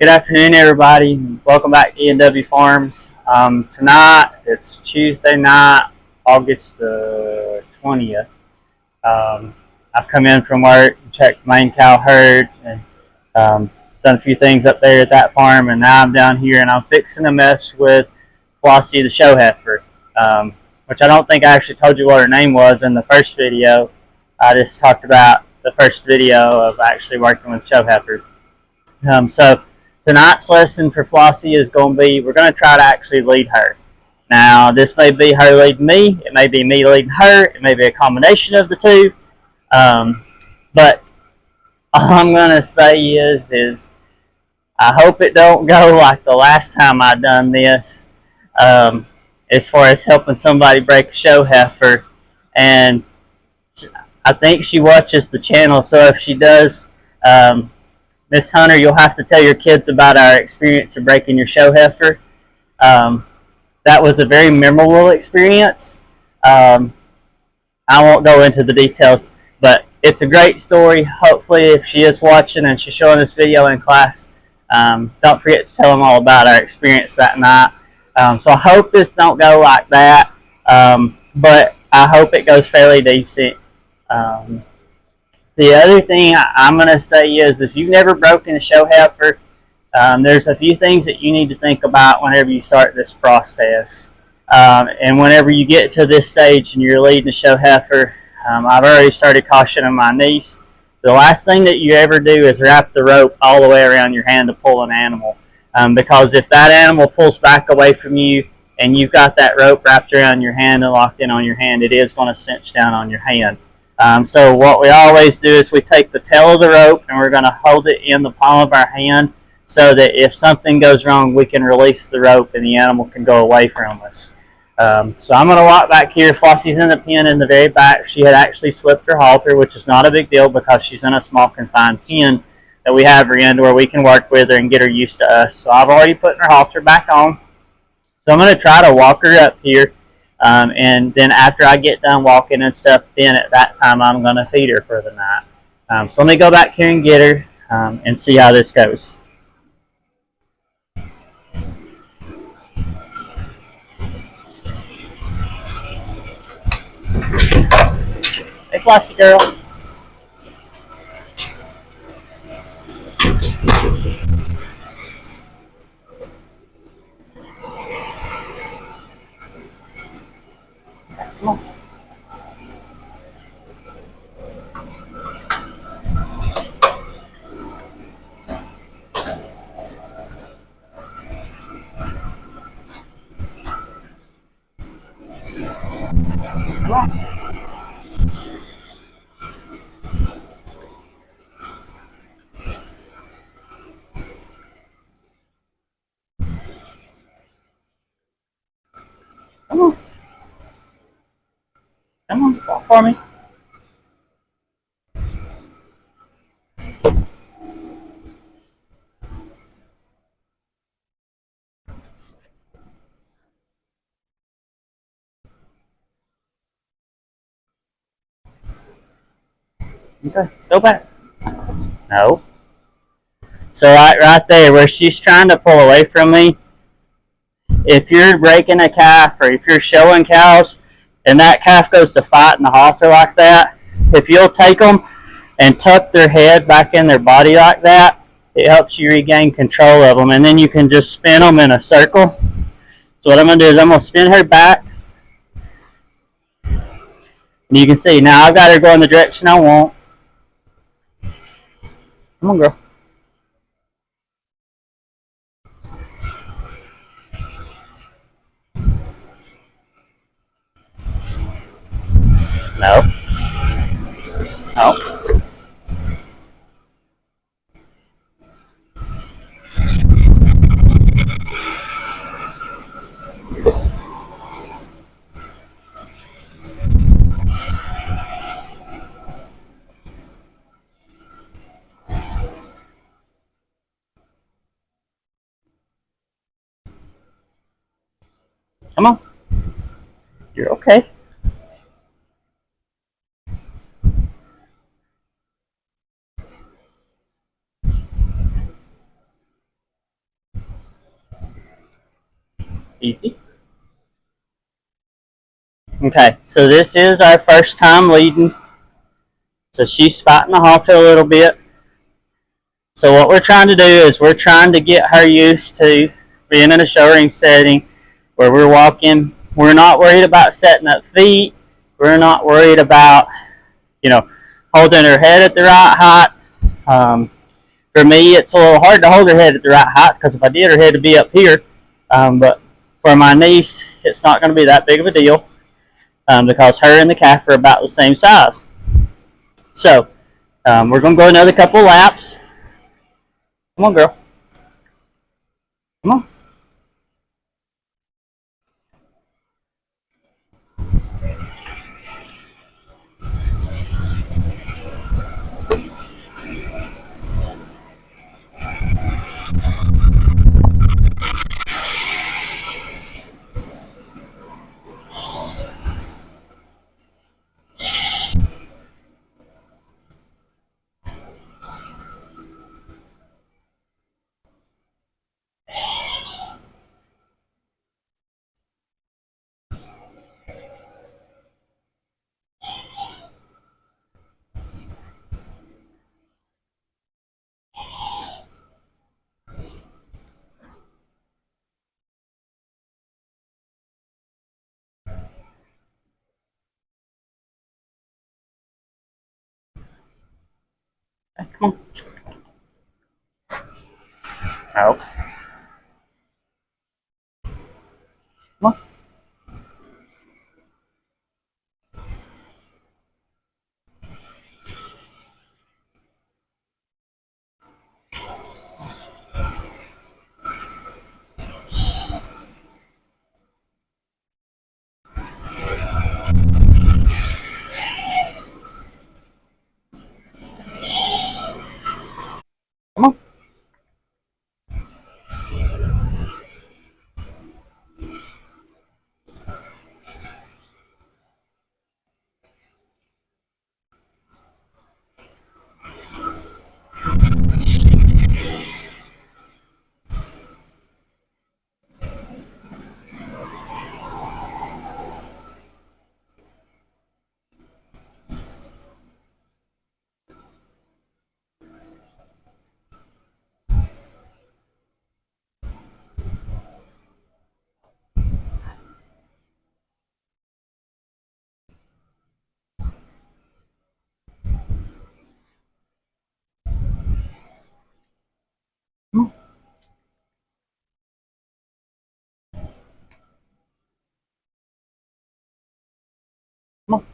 Good afternoon, everybody. Welcome back to E&W Farms. Tonight, it's Tuesday night, August the 20th. I've come in from work, checked the main cow herd, and done a few things up there at that farm, and now I'm down here, and I'm fixing to mess with Flossy, the Show Heifer, which I don't think I actually told you what her name was in the first video. I just talked about the first video of actually working with Show Heifer. So tonight's lesson for Flossy is going to be, we're going to try to actually lead her. Now, this may be her leading me, it may be me leading her, it may be a combination of the two. But all I'm going to say is I hope it don't go like the last time I done this, as far as helping somebody break a show heifer. And I think she watches the channel, so if she does, Miss Hunter, you'll have to tell your kids about our experience of breaking your show heifer. That was a very memorable experience. I won't go into the details, but it's a great story. Hopefully, if she is watching and she's showing this video in class, don't forget to tell them all about our experience that night. So I hope this don't go like that, but I hope it goes fairly decent. The other thing I'm going to say is, if you've never broken a show heifer, there's a few things that you need to think about whenever you start this process. And whenever you get to this stage and you're leading a show heifer, I've already started cautioning my niece. The last thing that you ever do is wrap the rope all the way around your hand to pull an animal. Because if that animal pulls back away from you and you've got that rope wrapped around your hand and locked in on your hand, it is going to cinch down on your hand. So what we always do is we take the tail of the rope and we're going to hold it in the palm of our hand so that if something goes wrong, we can release the rope and the animal can go away from us. So I'm going to walk back here. Flossy's in the pen in the very back. She had actually slipped her halter, which is not a big deal because she's in a small confined pen that we have her in where we can work with her and get her used to us. So I've already put her halter back on. So I'm going to try to walk her up here. And then after I get done walking and stuff, then at that time I'm going to feed her for the night. So let me go back here and get her and see how this goes. Hey, Flossy girl. Come on. Come on. Come on. Come on, walk for me. Okay, let's go back. No. So right there, where she's trying to pull away from me, if you're breaking a calf or if you're showing cows and that calf goes to fight in the halter like that, if you'll take them and tuck their head back in their body like that, it helps you regain control of them, and then you can just spin them in a circle. So what I'm going to do is I'm going to spin her back. And you can see now I've got her going the direction I want. Come on, girl. No. No. Come on. You're okay. Easy. Okay, so this is our first time leading. So she's fighting the halter a little bit. So what we're trying to do is we're trying to get her used to being in a show ring setting where we're walking. We're not worried about setting up feet. We're not worried about, holding her head at the right height. For me, it's a little hard to hold her head at the right height because if I did, her head would be up here. But for my niece, it's not going to be that big of a deal because her and the calf are about the same size. So we're going to go another couple laps. Come on, girl. Come on. Come on. Oh. Come on. Come on. Come on.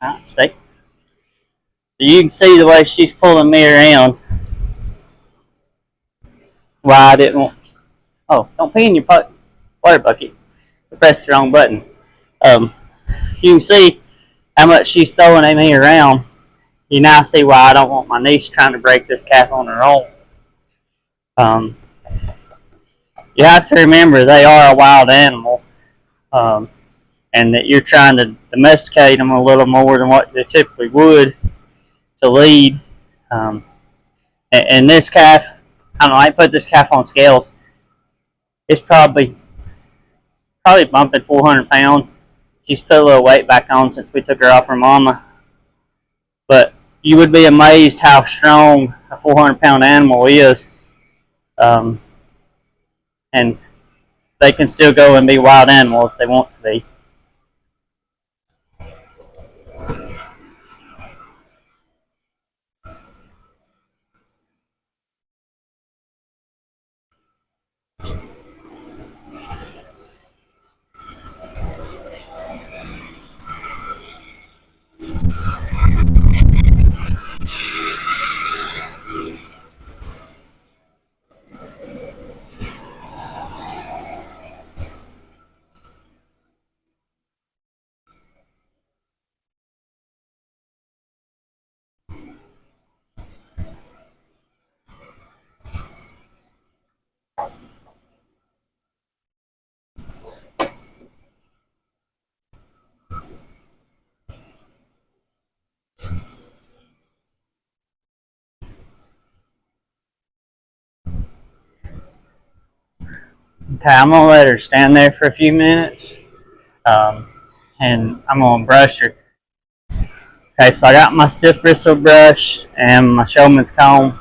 All right, stay. You can see the way she's pulling me around. Why I didn't want. Oh, don't pee in your water bucket. I pressed the wrong button. You can see how much she's throwing me around. You now see why I don't want my niece trying to break this calf on her own. You have to remember they are a wild animal, and that you're trying to domesticate them a little more than what they typically would to lead. And this calf, I don't know, I put this calf on scales. It's probably bumping 400 pounds. She's put a little weight back on since we took her off her mama. But you would be amazed how strong a 400-pound animal is. And they can still go and be wild animals if they want to be. Okay, I'm gonna let her stand there for a few minutes, and I'm gonna brush her. Okay, so I got my stiff bristle brush and my showman's comb.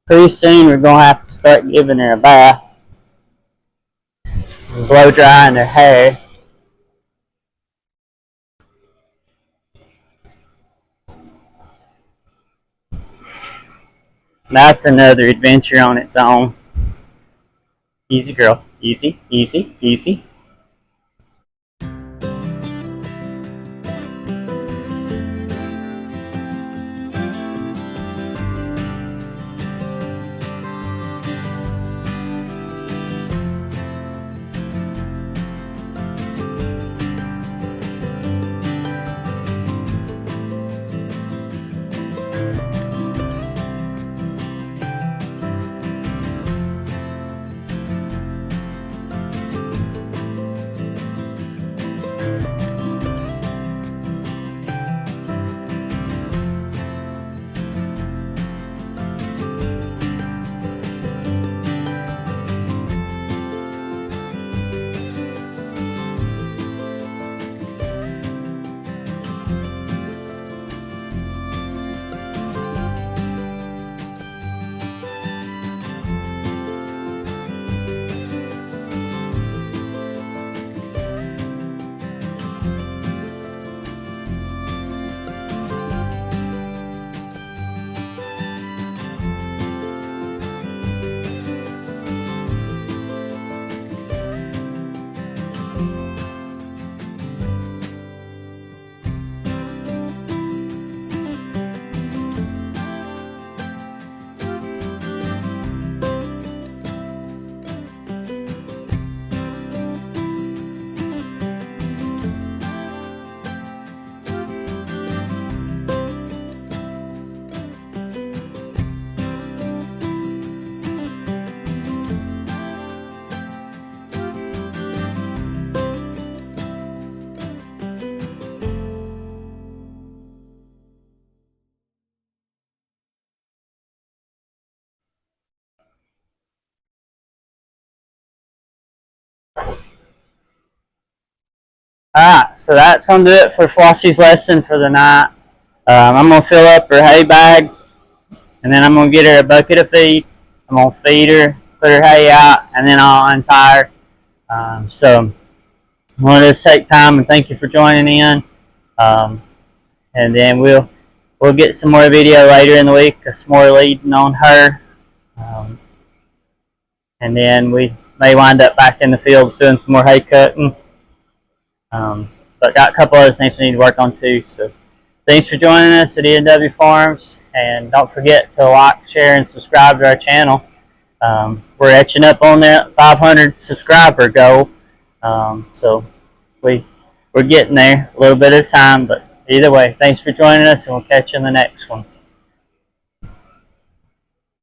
Pretty soon we're gonna have to start giving her a bath and blow drying her hair. That's another adventure on its own. Easy, girl. Easy, easy, easy. Alright, so that's going to do it for Flossy's lesson for the night. I'm going to fill up her hay bag, and then I'm going to get her a bucket of feed. I'm going to feed her, put her hay out, and then I'll untie her. So I want to just take time and thank you for joining in. And then we'll get some more video later in the week, some more leading on her. And then we may wind up back in the fields doing some more hay cutting. But got a couple other things we need to work on too. So thanks for joining us at E&W Farms, and don't forget to like, share, and subscribe to our channel. We're etching up on that 500 subscriber goal, so we're getting there, a little bit at a time. But either way, thanks for joining us, and we'll catch you in the next one.